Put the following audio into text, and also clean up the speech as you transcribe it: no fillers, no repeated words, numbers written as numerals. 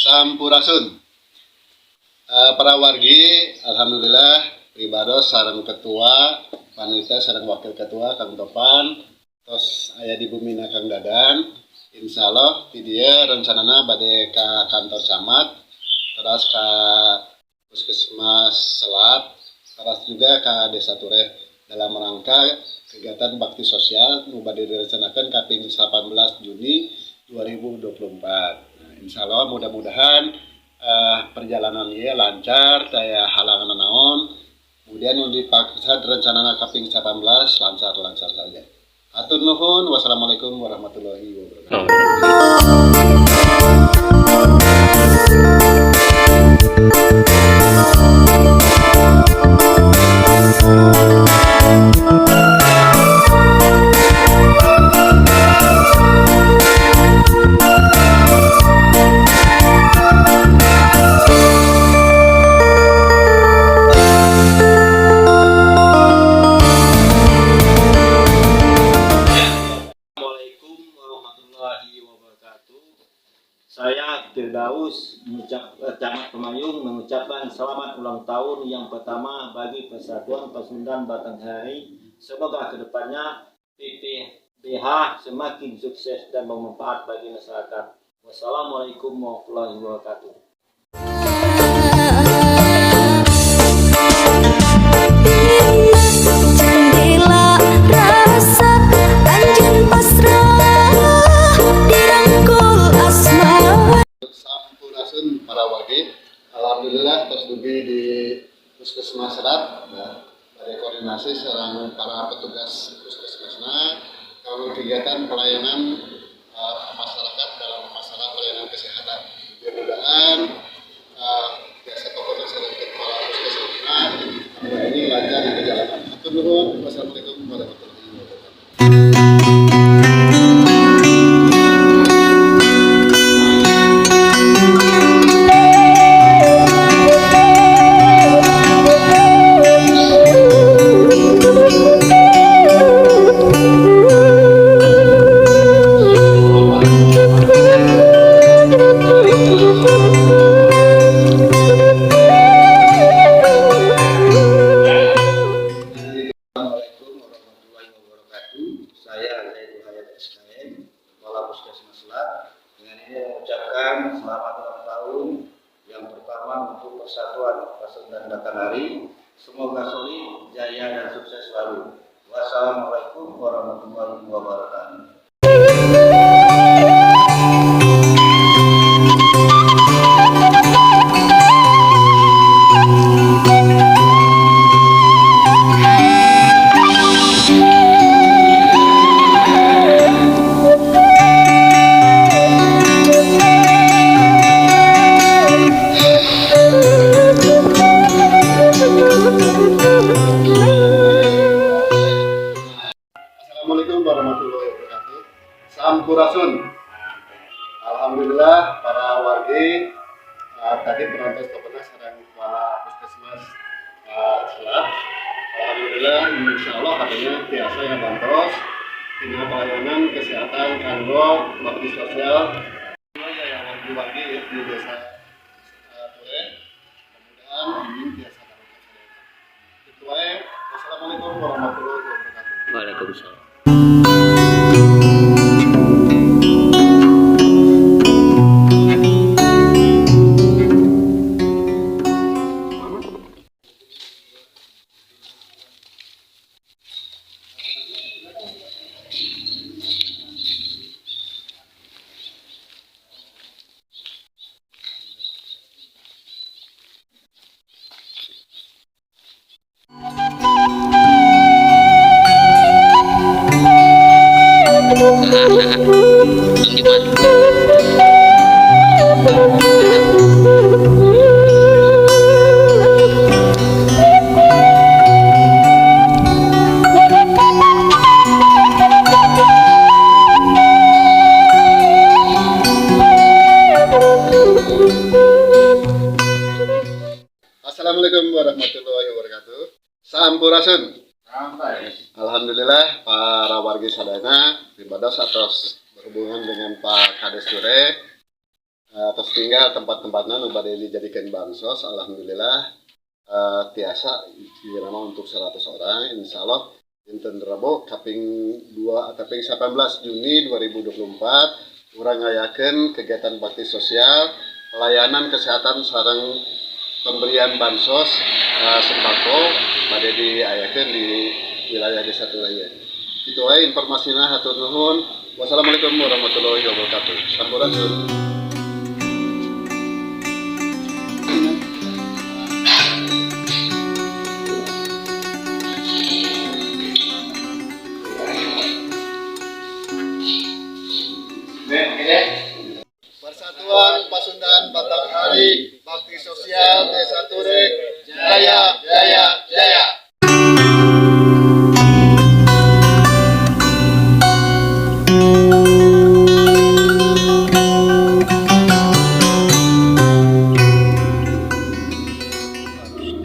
Sampurasun. Para wargi, alhamdulillah pribados sareng ketua, panitia sareng wakil ketua Kang Topan, terus aya di bumina Kang Dadan. Insyaallah di dieu rencanana bade ka kantor camat, terus ka Puskesmas Selat, terus juga ka Desa Tureh dalam rangka kegiatan bakti sosial nu bade direncanakeun kaping 18 Juni 2024. Nah, insyaallah mudah-mudahan perjalanan ieu lancar, taya halangan naon. Kemudian nu dipaksa rencana kaping 18 lancar-lancar saja. Atur nuhun. Wassalamualaikum warahmatullahi wabarakatuh. Saya Firdaus Camat Pemayung mengucapkan selamat ulang tahun yang pertama bagi Persatuan Pasundan Batanghari. Semoga kedepannya PPBH semakin sukses dan bermanfaat bagi masyarakat. Wassalamualaikum warahmatullahi wabarakatuh. Para wargi, alhamdulillah tersedugi di Puskesmas Selat, ada koordinasi sareng para petugas puskesmasna kalau kegiatan pelayanan masyarakat dalam masalah pelayanan kesehatan. Mudah-mudahan biasa koordinasi dengan kepala puskesmasna ini lancar di perjalanan. Atur nuhun. Wassalamualaikum warahmatullahi wabarakatuh. Dengan ini mengucapkan selamat ulang tahun yang pertama untuk Persatuan Pasundan Batanghari. Semoga solid, jaya dan sukses selalu. Wassalamualaikum warahmatullahi wabarakatuh. Assalamualaikum warahmatullahi wabarakatuh. Sampurasun. Alhamdulillah para wargi tadi penonton kepenas sareng kepala Puskesmas Selat. Alhamdulillah insyaallah katanya biasa yang bantos tina pelayanan kesehatan kanggo bakti sosial yang wargi di Desa Tureh. Mudah-mudahan ini biasa barokah. Itu wae. Wassalamualaikum warahmatullahi wabarakatuh. Waalaikumsalam. Assalamualaikum warahmatullahi wabarakatuh. Sampurasun. Alhamdulillah para wargi sadaya pribados atos berhubungan dengan Pak Kades Ture Terus tinggal tempat-tempatnya nu bade dijadikan bansos, alhamdulillah tiasa nama untuk 100 orang, insya Allah dinten Rebo kaping 2 atau kaping 18 Juni 2024 urang ngayakeun kegiatan bakti sosial, pelayanan kesehatan sareng pemberian bansos sembako pada diayakeun di wilayah Desa Tulayan. Itu aja informasinya, hatur nuhun. Wassalamualaikum warahmatullahi wabarakatuh. Sampurasun. Persatuan Pasundan Batanghari Bakti Sosial Desa Ture Jaya.